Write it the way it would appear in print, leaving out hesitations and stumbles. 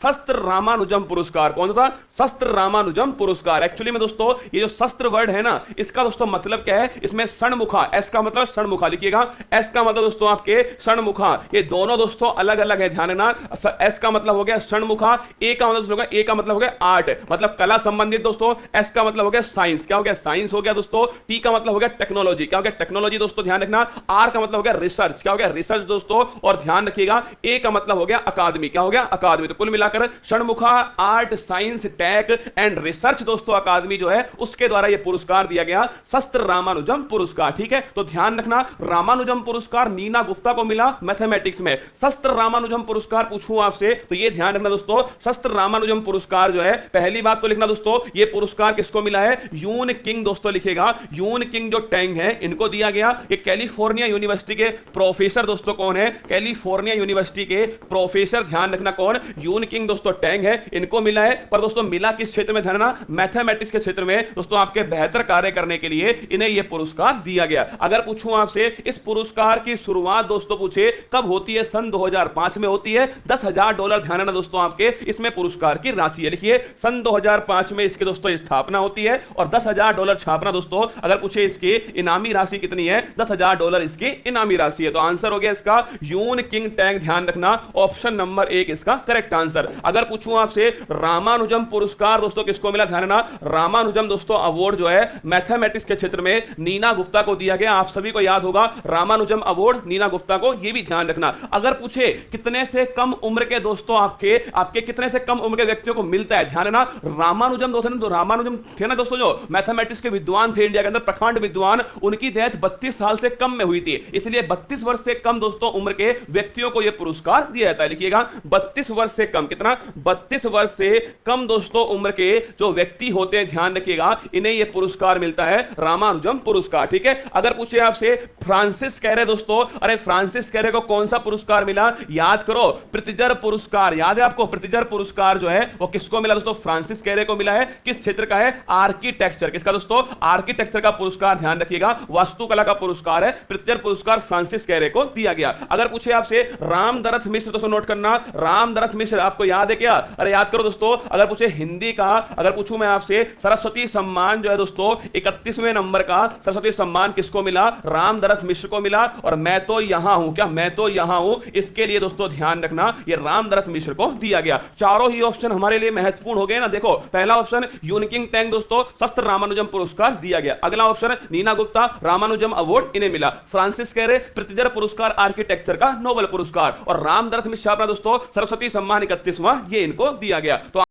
शस्त्र रामानुजम पुरस्कार। कौन सा? शस्त्र रामानुजम पुरस्कार। एक्चुअली में दोस्तों ये जो शस्त्र वर्ड है ना, इसका दोस्तों मतलब क्या है? इसमें षणमुखा, एस का मतलब षणमुखा लिखिएगा, एस का मतलब दोस्तों आपके षणमुखा, ये दोनों दोस्तों अलग अलग है, ध्यान रखना। एस का मतलब हो गया षणमुखा, ए का मतलब होगा, ए का मतलब हो गया आर्ट, मतलब कला संबंधित दोस्तों, एस का मतलब हो गया साइंस, क्या हो गया? साइंस हो गया दोस्तों, टी का मतलब हो गया टेक्नोलॉजी, क्या हो गया? टेक्नोलॉजी दोस्तों, ध्यान रखना। आर का मतलब हो गया रिसर्च, क्या हो गया? रिसर्च दोस्तों, और ध्यान रखिएगा ए का मतलब हो गया अकादमी, क्या हो गया? अकादमी। तो कुल मिलाकर Shanmukha, art, science, tech and research दोस्तों अकादमी जो है उसके द्वारा यह पुरस्कार दिया गया, शस्त्र रामानुजम पुरस्कार। ठीक है, तो ध्यान रखना, रामानुजम पुरस्कार नीना गुप्ता को मिला मैथमेटिक्स में। शस्त्र रामानुजम पुरस्कार पूछूं आपसे तो यह ध्यान रखना दोस्तों, शस्त्र रामानुजम पुरस्कार जो है, पहली बात तो लिखना दोस्तों, यह पुरस्कार किसको मिला है? यून किंग दोस्तों लिखेगा, यून किंग जो टैंग है इनको दिया गया। ये कैलिफोर्निया यूनिवर्सिटी के प्रोफेसर दोस्तों कौन है? कैलिफोर्निया यूनिवर्सिटी के प्रोफेसर, ध्यान रखना कौन? यून किंग दोस्तों टैंग है, इनको मिला है। पर दोस्तों मिला किस क्षेत्र में? ध्यान रखना, मैथमेटिक्स के क्षेत्र में दोस्तों, आपके बेहतर कार्य करने के लिए इन्हें यह पुरस्कार दिया गया। अगर पूछूं आपसे इस पुरस्कार की शुरुआत दोस्तों पूछे कब होती है? सन 2005 में होती है। $10,000, ध्यान रखना दोस्तों, आपके इसमें पुरस्कार की राशि है, लिखिए सन 2005 में इसके दोस्तों स्थापना होती है, और $10,000 छापना दोस्तों। अगर पूछे इसकी इनामी राशि कितनी है? $10,000 इसकी इनामी राशि है। तो आंसर हो गया इसका यून किंग टैंग, ध्यान रखना ऑप्शन नंबर 1 इसका करेक्ट आंसर। अगर पूछूं आपसे रामानुजम पुरस्कार दोस्तों किसको मिला? ध्यान रखना, रामानुजम दोस्तों अवार्ड जो है मैथमेटिक्स के क्षेत्र में नीना गुप्ता को दिया गया। आप सभी को याद होगा रामानुजम अवार्ड नीना गुप्ता को, यह भी ध्यान रखना। अगर पूछे कितने से कम उम्र के दोस्तों आपके कितने से कम उम्र के व्यक्तियों को मिलता है? ध्यान रखना, रामानुजम दोस्तों, तो रामानुजम थे ना दोस्तों, जो मैथमेटिक्स के विद्वान थे इंडिया के अंदर, प्रखंड विद्वान, उनकी डेथ 32 साल से कम में हुई थी, इसलिए 32 वर्ष से कम दोस्तों उम्र के व्यक्तियों को यह पुरस्कार दिया जाता है। लिखिएगा 32 वर्ष से कम, कितना? 32 वर्ष से कम दोस्तों उम्र के जो व्यक्ति होते हैं, ध्यान रखिएगा, इन्हें यह पुरस्कार मिलता है, रामानुजम पुरस्कार। ठीक है, अगर पूछे आपसे फ्रांसिस कैरे दोस्तों, अरे फ्रांसिस कैरे को कौन सा पुरस्कार मिला? याद करो, प्रित्जर पुरस्कार, याद है आपको? प्रित्जर पुरस्कार जो है वो किसको मिला दोस्तों? फ्रांसिस कैरे को मिला है। किस क्षेत्र का है? आर्किटेक्चर। किसका दोस्तों? आर्किटेक्चर का पुरस्कार, ध्यान रखिएगा, वास्तुकला का पुरस्कार है। प्रित्जर पुरस्कार फ्रांसिस कैरे को दिया गया। अगर पूछे आपसे रामदरथ मिश्र, दोस्तों नोट करना, रामदरथ मिश्र आपको याद है क्या? अरे याद करो दोस्तों। अगर पूछे हिंदी का, अगर पूछूं मैं आपसे, सरस्वती सम्मान जो है दोस्तों 31वें नंबर का सरस्वती सम्मान किसको मिला? रामदरथ मिश्र को मिला। और मैं तो यहां हूं, क्या? मैं तो यहां हूं, इसके लिए दोस्तों ध्यान रखना, यह रामदरथ मिश्र को दिया गया। चारों ही ऑप्शन हमारे लिए महत्वपूर्ण हो गए ना। देखो पहला ऑप्शन यून किंग टैंग दोस्तों शस्त्र रामानुजम पुरस्कार दिया गया। अगला ऑप्शन नीना गुप्ता रामानुजम अवार्ड इन्हें मिला। फ्रांसिस कैरे प्रित्जर पुरस्कार आर्किटेक्चर का नोबेल पुरस्कार, और रामदरथ मिश्र दोस्तों सरस्वती सम्मान 31वां ये इनको दिया गया। तो